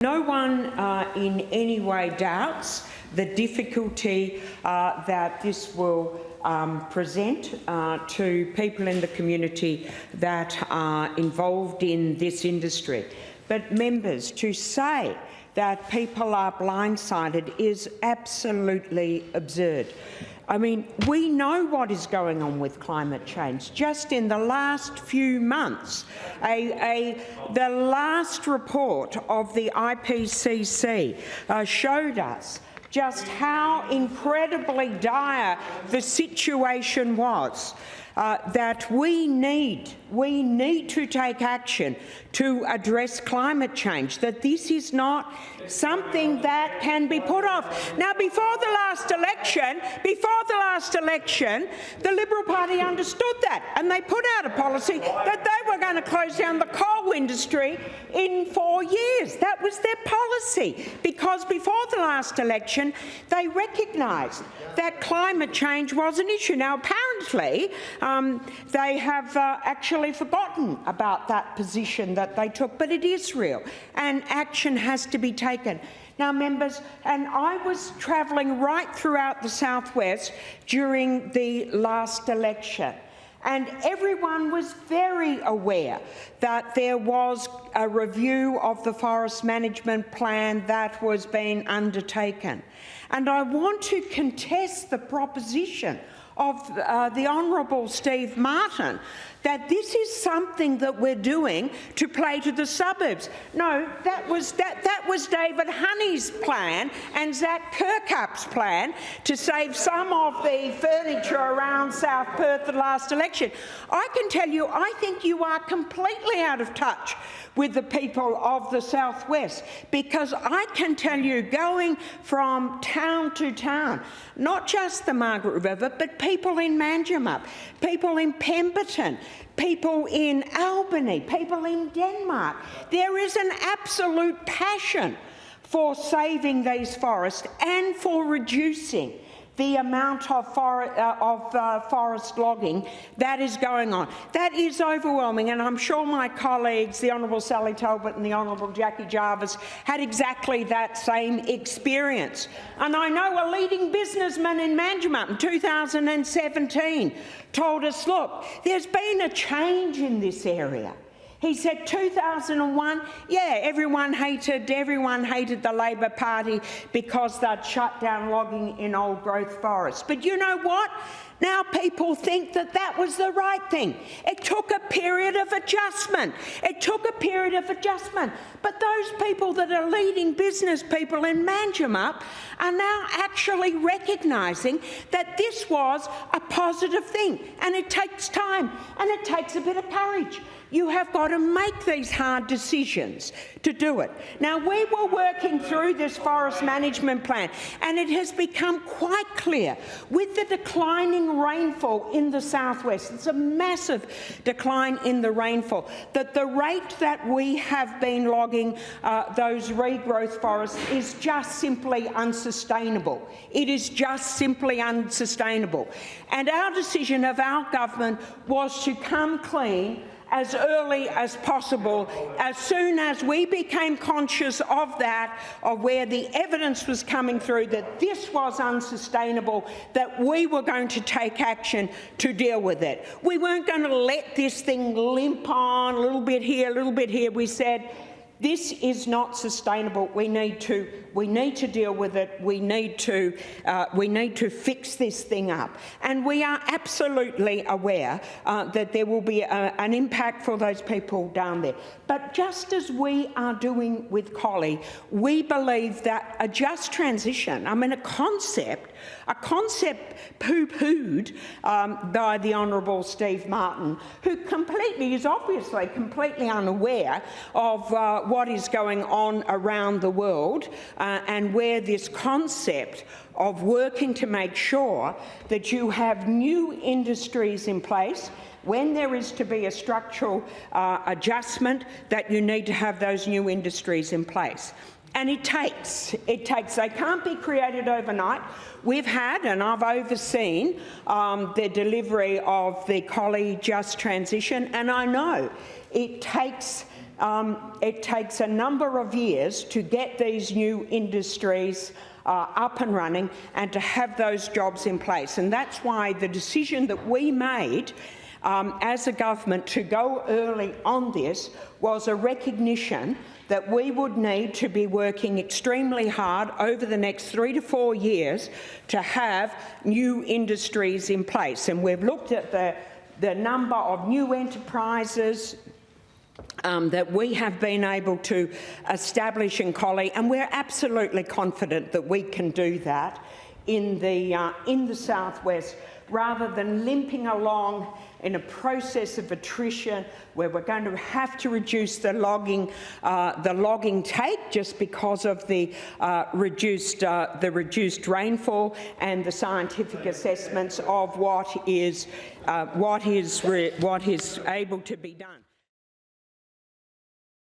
No one in any way doubts the difficulty that this will present to people in the community that are involved in this industry. But members, to say that people are blindsided is absolutely absurd. I mean, we know what is going on with climate change. Just in the last few months, the last report of the IPCC showed us just how incredibly dire the situation was. That we need to take action to address climate change, that this is not something that can be put off. Now, before the last election, the Liberal Party understood that, and they put out a policy that they were going to close down the coal industry in 4 years. That was their policy, because before the last election, they recognised that climate change was an issue. Now, apparently, they have actually forgotten about that position that they took, but it is real, and action has to be taken. Now, members, and I was travelling right throughout the southwest during the last election, and everyone was very aware that there was a review of the forest management plan that was being undertaken. And I want to contest the proposition of the Honourable Steve Martin that this is something that we're doing to play to the suburbs. No, that was David Honey's plan and Zach Kirkup's plan to save some of the furniture around South Perth the last election. I can tell you, I think you are completely out of touch with the people of the southwest, because I can tell you, going from town to town, not just the Margaret River, but people in Manjimup, people in Pemberton, people in Albany, people in Denmark, there is an absolute passion for saving these forests and for reducing the amount of forest logging that is going on. That is overwhelming, and I'm sure my colleagues, the Honourable Sally Talbot and the Honourable Jackie Jarvis, had exactly that same experience. And I know a leading businessman in Manjimup in 2017 told us, look, there's been a change in this area. He said 2001, yeah, everyone hated the Labor Party because they'd shut down logging in old growth forests. But you know what? Now people think that that was the right thing. It took a period of adjustment. But those people that are leading business people in Manjimup are now actually recognising that this was a positive thing. And it takes time and it takes a bit of courage. You have got to make these hard decisions to do it. Now, we were working through this forest management plan, and it has become quite clear with the declining rainfall in the southwest, it's a massive decline in the rainfall, that the rate that we have been logging those regrowth forests is just simply unsustainable. It is just simply unsustainable. And our decision of our government was to come clean as early as possible, as soon as we became conscious of that, of where the evidence was coming through that this was unsustainable, that we were going to take action to deal with it. We weren't going to let this thing limp on, a little bit here, a little bit here. We said, this is not sustainable. We need to deal with it. We need to fix this thing up. And we are absolutely aware that there will be an impact for those people down there. But just as we are doing with Collie, we believe that a just transition, I mean a concept poo-pooed by the Honourable Steve Martin, who is obviously completely unaware of what is going on around the world and where this concept of working to make sure that you have new industries in place. When there is to be a structural adjustment, that you need to have those new industries in place. And it takes. They can't be created overnight. We've had, and I've overseen, the delivery of the Collie Just Transition, and I know it takes it takes a number of years to get these new industries up and running and to have those jobs in place. And that's why the decision that we made as a government to go early on this was a recognition that we would need to be working extremely hard over the next 3 to 4 years to have new industries in place. And we've looked at the number of new enterprises that we have been able to establish in Collie, and we're absolutely confident that we can do that in the southwest, rather than limping along in a process of attrition where we're going to have to reduce the logging take just because of the reduced rainfall and the scientific assessments of what is able to be done.